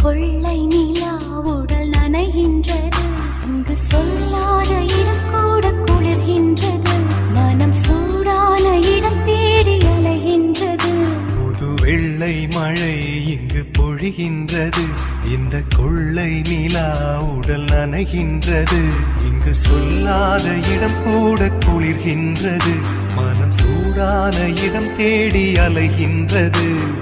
கொள்ளை நிலா உடல் நனைகின்றது. இங்கு சொல்லாத இடம் கூட குளிர்கின்றது. மனம் சூடான இடம் தேடி அலைகின்றது. புது வெள்ளை மழை இங்கு பொழிகின்றது. இந்த கொள்ளை நிலா உடல் நனைகின்றது. இங்கு சொல்லாத இடம் கூட குளிர்கின்றது. மனம் சூடான இடம் தேடி அலைகின்றது.